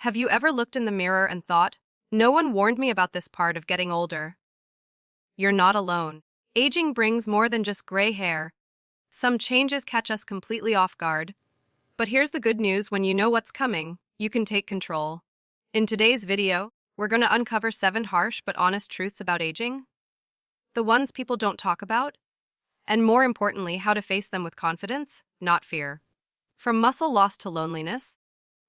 Have you ever looked in the mirror and thought, no one warned me about this part of getting older? You're not alone. Aging brings more than just gray hair. Some changes catch us completely off guard. But here's the good news: when you know what's coming, you can take control. In today's video, we're going to uncover 7 harsh but honest truths about aging. The ones people don't talk about. And more importantly, how to face them with confidence, not fear. From muscle loss to loneliness,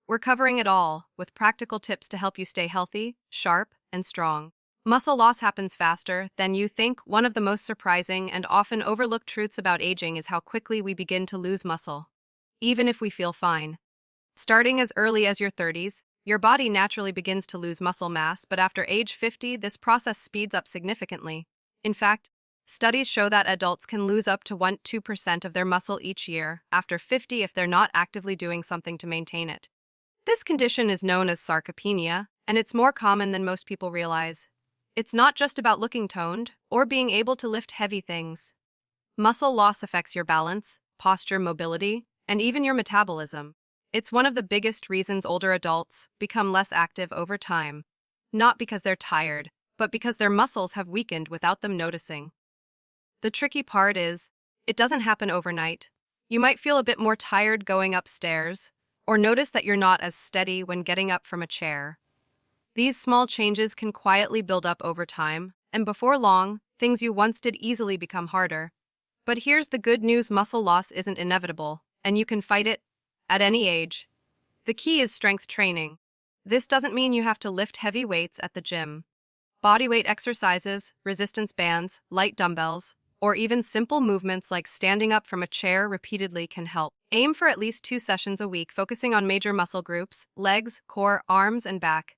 we're covering it all, with practical tips to help you stay healthy, sharp, and strong. Muscle loss happens faster than you think. One of the most surprising and often overlooked truths about aging is how quickly we begin to lose muscle, even if we feel fine. Starting as early as your 30s, your body naturally begins to lose muscle mass, but after age 50, this process speeds up significantly. In fact, studies show that adults can lose up to 1–2% of their muscle each year after 50 if they're not actively doing something to maintain it. This condition is known as sarcopenia, and it's more common than most people realize. It's not just about looking toned or being able to lift heavy things. Muscle loss affects your balance, posture, mobility, and even your metabolism. It's one of the biggest reasons older adults become less active over time, not because they're tired, but because their muscles have weakened without them noticing. The tricky part is, it doesn't happen overnight. You might feel a bit more tired going upstairs, or notice that you're not as steady when getting up from a chair. These small changes can quietly build up over time, and before long, things you once did easily become harder. But here's the good news: muscle loss isn't inevitable, and you can fight it at any age. The key is strength training. This doesn't mean you have to lift heavy weights at the gym. Bodyweight exercises, resistance bands, light dumbbells, or even simple movements like standing up from a chair repeatedly can help. Aim for at least 2 sessions a week, focusing on major muscle groups: legs, core, arms, and back.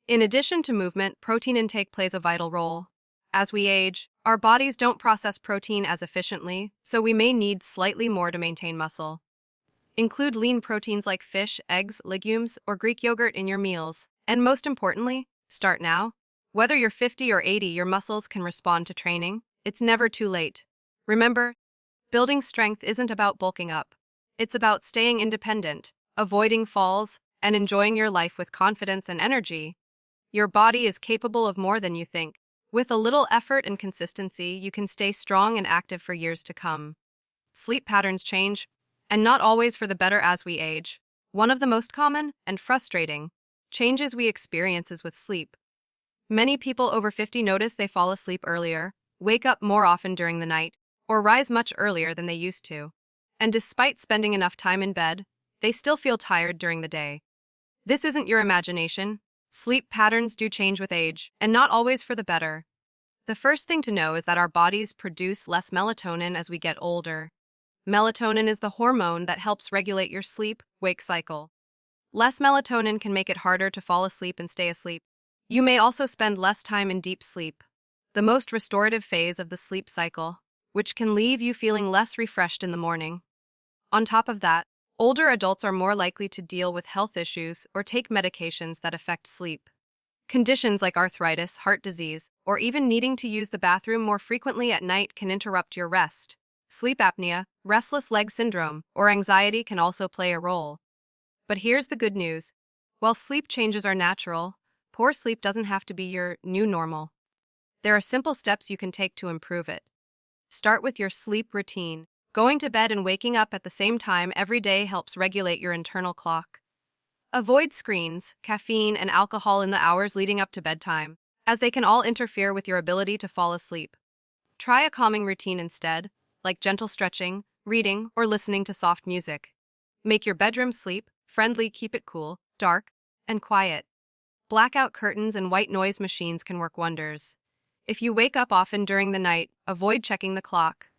In addition to movement, protein intake plays a vital role. As we age, our bodies don't process protein as efficiently, so we may need slightly more to maintain muscle. Include lean proteins like fish, eggs, legumes, or Greek yogurt in your meals. And most importantly, start now. Whether you're 50 or 80, your muscles can respond to training. It's never too late. Remember, building strength isn't about bulking up. It's about staying independent, avoiding falls, and enjoying your life with confidence and energy. Your body is capable of more than you think. With a little effort and consistency, you can stay strong and active for years to come. Sleep patterns change, and not always for the better as we age. One of the most common and frustrating changes we experience is with sleep. Many people over 50 notice they fall asleep earlier, wake up more often during the night, or rise much earlier than they used to. And despite spending enough time in bed, they still feel tired during the day. This isn't your imagination. Sleep patterns do change with age, and not always for the better. The first thing to know is that our bodies produce less melatonin as we get older. Melatonin is the hormone that helps regulate your sleep-wake cycle. Less melatonin can make it harder to fall asleep and stay asleep. You may also spend less time in deep sleep, the most restorative phase of the sleep cycle, which can leave you feeling less refreshed in the morning. On top of that, older adults are more likely to deal with health issues or take medications that affect sleep. Conditions like arthritis, heart disease, or even needing to use the bathroom more frequently at night can interrupt your rest. Sleep apnea, restless leg syndrome, or anxiety can also play a role. But here's the good news. While sleep changes are natural, poor sleep doesn't have to be your new normal. There are simple steps you can take to improve it. Start with your sleep routine. Going to bed and waking up at the same time every day helps regulate your internal clock. Avoid screens, caffeine, and alcohol in the hours leading up to bedtime, as they can all interfere with your ability to fall asleep. Try a calming routine instead, like gentle stretching, reading, or listening to soft music. Make your bedroom sleep-friendly, keep it cool, dark, and quiet. Blackout curtains and white noise machines can work wonders. If you wake up often during the night, avoid checking the clock.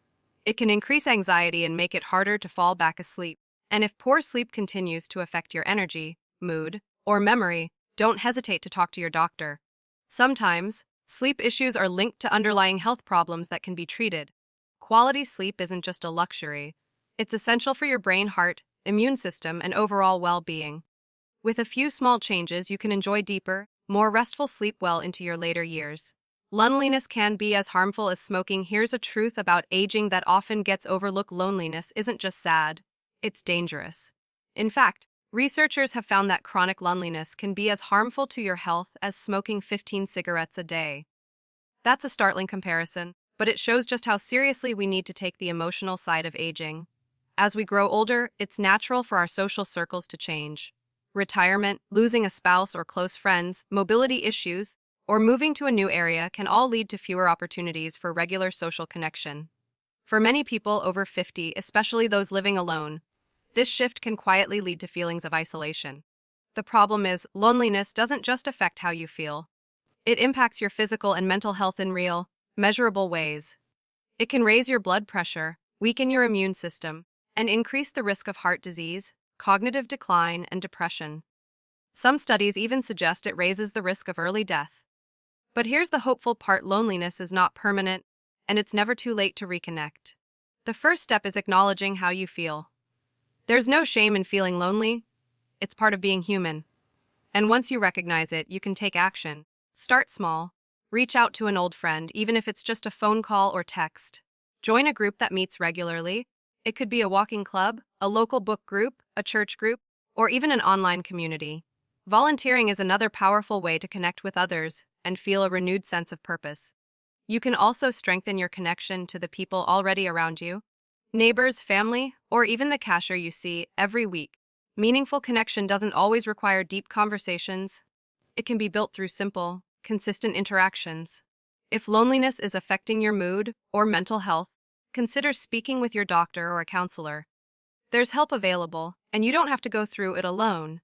It can increase anxiety and make it harder to fall back asleep. And if poor sleep continues to affect your energy, mood, or memory, don't hesitate to talk to your doctor. Sometimes, sleep issues are linked to underlying health problems that can be treated. Quality sleep isn't just a luxury. It's essential for your brain, heart, immune system, and overall well-being. With a few small changes, you can enjoy deeper, more restful sleep well into your later years. Loneliness can be as harmful as smoking. Here's a truth about aging that often gets overlooked: loneliness isn't just sad, it's dangerous. In fact, Researchers have found that chronic loneliness can be as harmful to your health as smoking 15 cigarettes a day. That's a startling comparison, but it shows just how seriously we need to take the emotional side of aging. As we grow older, it's natural for our social circles to change. Retirement, losing a spouse or close friends, mobility issues, or moving to a new area can all lead to fewer opportunities for regular social connection. For many people over 50, especially those living alone, this shift can quietly lead to feelings of isolation. The problem is, loneliness doesn't just affect how you feel. It impacts your physical and mental health in real, measurable ways. It can raise your blood pressure, weaken your immune system, and increase the risk of heart disease, cognitive decline, and depression. Some studies even suggest it raises the risk of early death. But here's the hopeful part: loneliness is not permanent, and it's never too late to reconnect. The first step is acknowledging how you feel. There's no shame in feeling lonely. It's part of being human. And once you recognize it, you can take action. Start small. Reach out to an old friend, even if it's just a phone call or text. Join a group that meets regularly. It could be a walking club, a local book group, a church group, or even an online community. Volunteering is another powerful way to connect with others and feel a renewed sense of purpose. You can also strengthen your connection to the people already around you, neighbors, family, or even the cashier you see every week. Meaningful connection doesn't always require deep conversations. It can be built through simple, consistent interactions. If loneliness is affecting your mood or mental health, consider speaking with your doctor or a counselor. There's help available, and you don't have to go through it alone.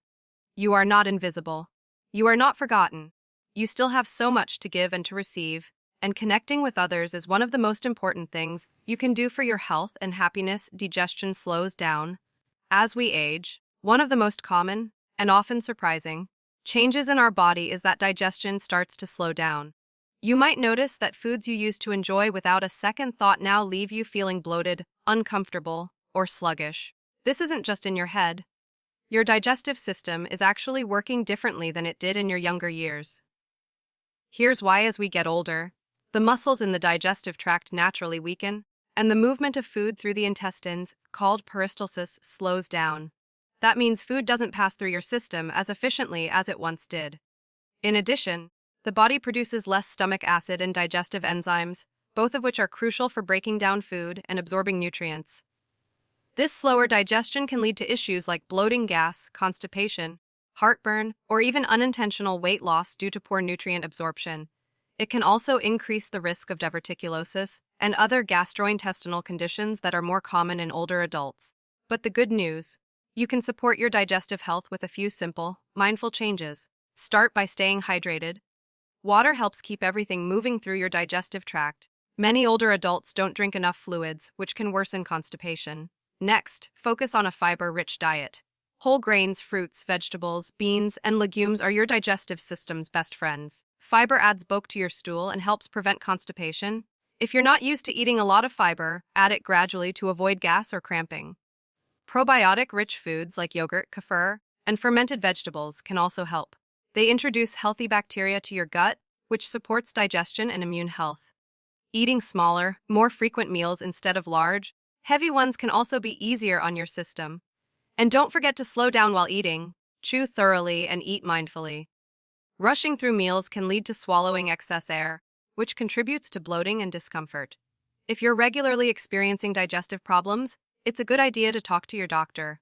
You are not invisible. You are not forgotten. You still have so much to give and to receive, and connecting with others is one of the most important things you can do for your health and happiness. Digestion slows down. As we age, one of the most common, and often surprising, changes in our body is that digestion starts to slow down. You might notice that foods you used to enjoy without a second thought now leave you feeling bloated, uncomfortable, or sluggish. This isn't just in your head. Your digestive system is actually working differently than it did in your younger years. Here's why: as we get older, the muscles in the digestive tract naturally weaken, and the movement of food through the intestines, called peristalsis, slows down. That means food doesn't pass through your system as efficiently as it once did. In addition, the body produces less stomach acid and digestive enzymes, both of which are crucial for breaking down food and absorbing nutrients. This slower digestion can lead to issues like bloating, gas, constipation, heartburn, or even unintentional weight loss due to poor nutrient absorption. It can also increase the risk of diverticulosis and other gastrointestinal conditions that are more common in older adults. But the good news: you can support your digestive health with a few simple, mindful changes. Start by staying hydrated. Water helps keep everything moving through your digestive tract. Many older adults don't drink enough fluids, which can worsen constipation. Next, focus on a fiber-rich diet. Whole grains, fruits, vegetables, beans, and legumes are your digestive system's best friends. Fiber adds bulk to your stool and helps prevent constipation. If you're not used to eating a lot of fiber, add it gradually to avoid gas or cramping. Probiotic-rich foods like yogurt, kefir, and fermented vegetables can also help. They introduce healthy bacteria to your gut, which supports digestion and immune health. Eating smaller, more frequent meals instead of large, heavy ones can also be easier on your system. And don't forget to slow down while eating. Chew thoroughly and eat mindfully. Rushing through meals can lead to swallowing excess air, which contributes to bloating and discomfort. If you're regularly experiencing digestive problems, it's a good idea to talk to your doctor.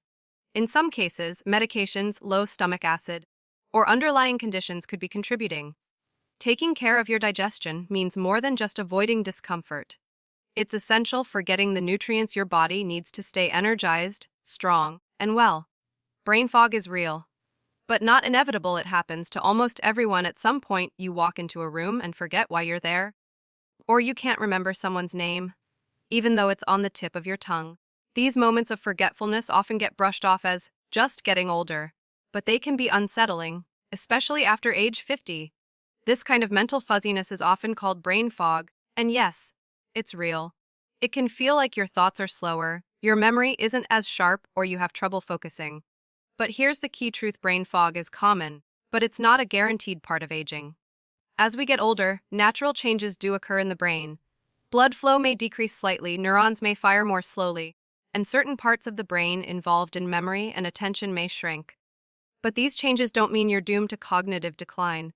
In some cases, medications, low stomach acid, or underlying conditions could be contributing. Taking care of your digestion means more than just avoiding discomfort. It's essential for getting the nutrients your body needs to stay energized, strong, and well. Brain fog is real, but not inevitable. It happens to almost everyone at some point. You walk into a room and forget why you're there. Or you can't remember someone's name, even though it's on the tip of your tongue. These moments of forgetfulness often get brushed off as just getting older, but they can be unsettling, especially after age 50. This kind of mental fuzziness is often called brain fog, and yes, it's real. It can feel like your thoughts are slower, your memory isn't as sharp, or you have trouble focusing. But here's the key truth: brain fog is common, but it's not a guaranteed part of aging. As we get older, natural changes do occur in the brain. Blood flow may decrease slightly, neurons may fire more slowly, and certain parts of the brain involved in memory and attention may shrink. But these changes don't mean you're doomed to cognitive decline.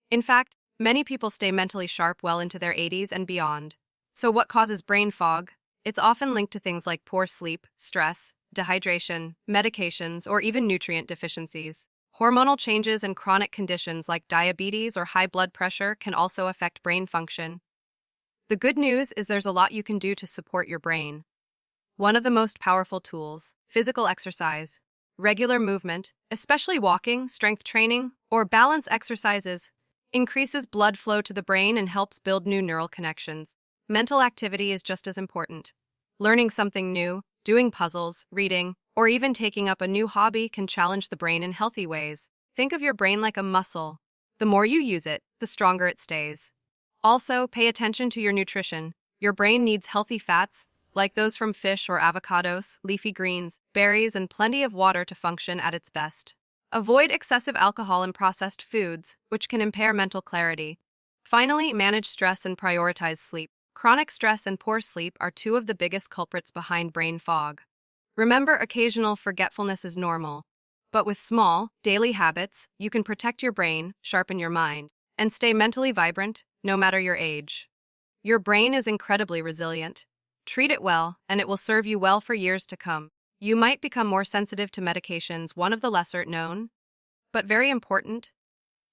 In fact, many people stay mentally sharp well into their 80s and beyond. So what causes brain fog? It's often linked to things like poor sleep, stress, dehydration, medications, or even nutrient deficiencies. Hormonal changes and chronic conditions like diabetes or high blood pressure can also affect brain function. The good news is there's a lot you can do to support your brain. One of the most powerful tools, physical exercise. Regular movement, especially walking, strength training, or balance exercises, increases blood flow to the brain and helps build new neural connections. Mental activity is just as important. Learning something new, doing puzzles, reading, or even taking up a new hobby can challenge the brain in healthy ways. Think of your brain like a muscle. The more you use it, the stronger it stays. Also, pay attention to your nutrition. Your brain needs healthy fats, like those from fish or avocados, leafy greens, berries, and plenty of water to function at its best. Avoid excessive alcohol and processed foods, which can impair mental clarity. Finally, manage stress and prioritize sleep. Chronic stress and poor sleep are two of the biggest culprits behind brain fog. Remember, occasional forgetfulness is normal. But with small, daily habits, you can protect your brain, sharpen your mind, and stay mentally vibrant, no matter your age. Your brain is incredibly resilient. Treat it well, and it will serve you well for years to come. You might become more sensitive to medications, one of the lesser known, but very important,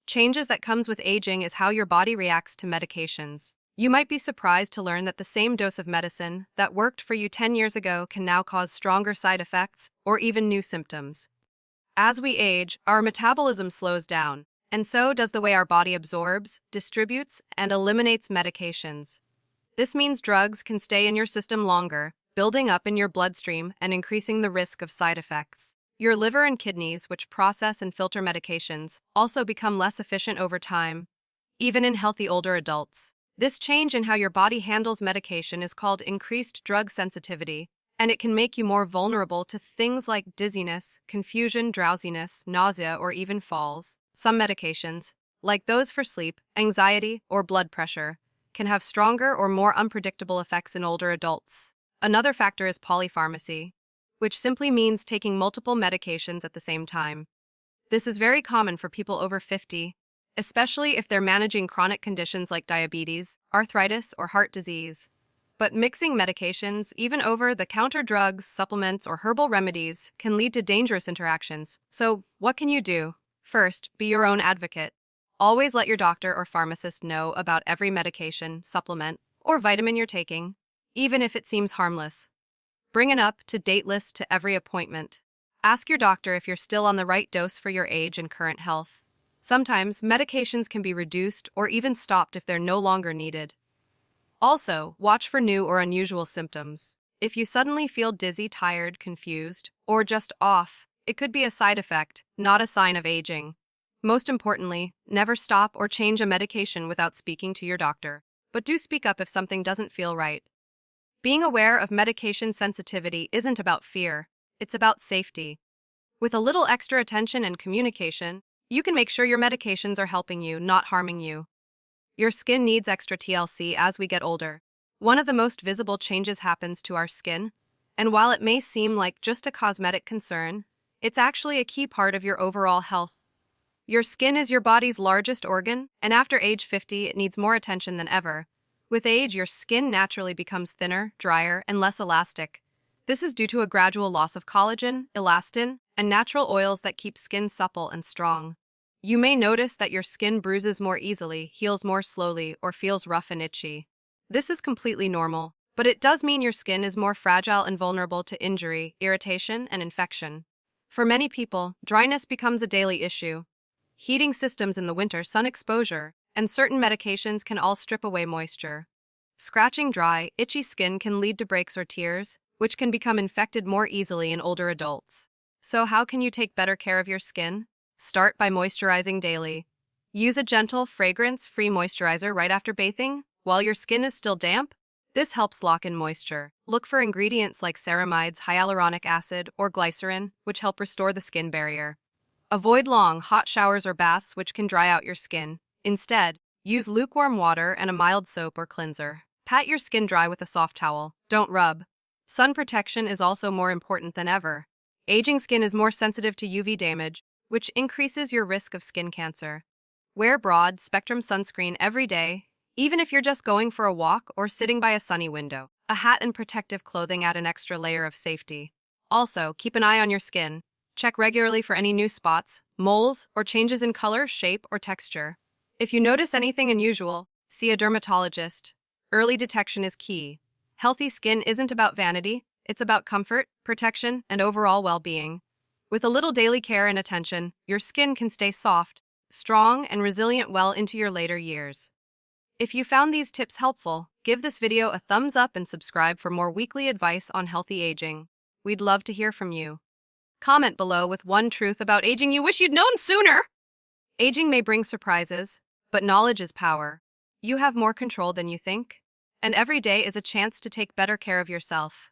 changes that comes with aging is how your body reacts to medications. You might be surprised to learn that the same dose of medicine that worked for you 10 years ago can now cause stronger side effects or even new symptoms. As we age, our metabolism slows down, and so does the way our body absorbs, distributes, and eliminates medications. This means drugs can stay in your system longer, building up in your bloodstream and increasing the risk of side effects. Your liver and kidneys, which process and filter medications, also become less efficient over time, even in healthy older adults. This change in how your body handles medication is called increased drug sensitivity, and it can make you more vulnerable to things like dizziness, confusion, drowsiness, nausea, or even falls. Some medications, like those for sleep, anxiety, or blood pressure, can have stronger or more unpredictable effects in older adults. Another factor is polypharmacy, which simply means taking multiple medications at the same time. This is very common for people over 50, especially if they're managing chronic conditions like diabetes, arthritis, or heart disease. But mixing medications, even over-the-counter drugs, supplements, or herbal remedies, can lead to dangerous interactions. So, what can you do? First, be your own advocate. Always let your doctor or pharmacist know about every medication, supplement, or vitamin you're taking, even if it seems harmless. Bring an up-to-date list to every appointment. Ask your doctor if you're still on the right dose for your age and current health. Sometimes, medications can be reduced or even stopped if they're no longer needed. Also, watch for new or unusual symptoms. If you suddenly feel dizzy, tired, confused, or just off, it could be a side effect, not a sign of aging. Most importantly, never stop or change a medication without speaking to your doctor. But do speak up if something doesn't feel right. Being aware of medication sensitivity isn't about fear, it's about safety. With a little extra attention and communication, you can make sure your medications are helping you, not harming you. Your skin needs extra TLC as we get older. One of the most visible changes happens to our skin, and while it may seem like just a cosmetic concern, it's actually a key part of your overall health. Your skin is your body's largest organ, and after age 50, it needs more attention than ever. With age, your skin naturally becomes thinner, drier, and less elastic. This is due to a gradual loss of collagen, elastin, and natural oils that keep skin supple and strong. You may notice that your skin bruises more easily, heals more slowly, or feels rough and itchy. This is completely normal, but it does mean your skin is more fragile and vulnerable to injury, irritation, and infection. For many people, dryness becomes a daily issue. Heating systems in the winter, sun exposure, and certain medications can all strip away moisture. Scratching dry, itchy skin can lead to breaks or tears, which can become infected more easily in older adults. So how can you take better care of your skin? Start by moisturizing daily. Use a gentle, fragrance-free moisturizer right after bathing, while your skin is still damp. This helps lock in moisture. Look for ingredients like ceramides, hyaluronic acid, or glycerin, which help restore the skin barrier. Avoid long, hot showers or baths, which can dry out your skin. Instead, use lukewarm water and a mild soap or cleanser. Pat your skin dry with a soft towel. Don't rub. Sun protection is also more important than ever. Aging skin is more sensitive to UV damage, which increases your risk of skin cancer. Wear broad spectrum sunscreen every day, even if you're just going for a walk or sitting by a sunny window. A hat and protective clothing add an extra layer of safety. Also, keep an eye on your skin. Check regularly for any new spots, moles, or changes in color, shape, or texture. If you notice anything unusual, see a dermatologist. Early detection is key. Healthy skin isn't about vanity, it's about comfort, protection, and overall well-being. With a little daily care and attention, your skin can stay soft, strong, and resilient well into your later years. If you found these tips helpful, give this video a thumbs up and subscribe for more weekly advice on healthy aging. We'd love to hear from you. Comment below with one truth about aging you wish you'd known sooner! Aging may bring surprises, but knowledge is power. You have more control than you think, and every day is a chance to take better care of yourself.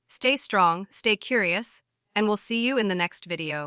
Stay strong, stay curious, and we'll see you in the next video.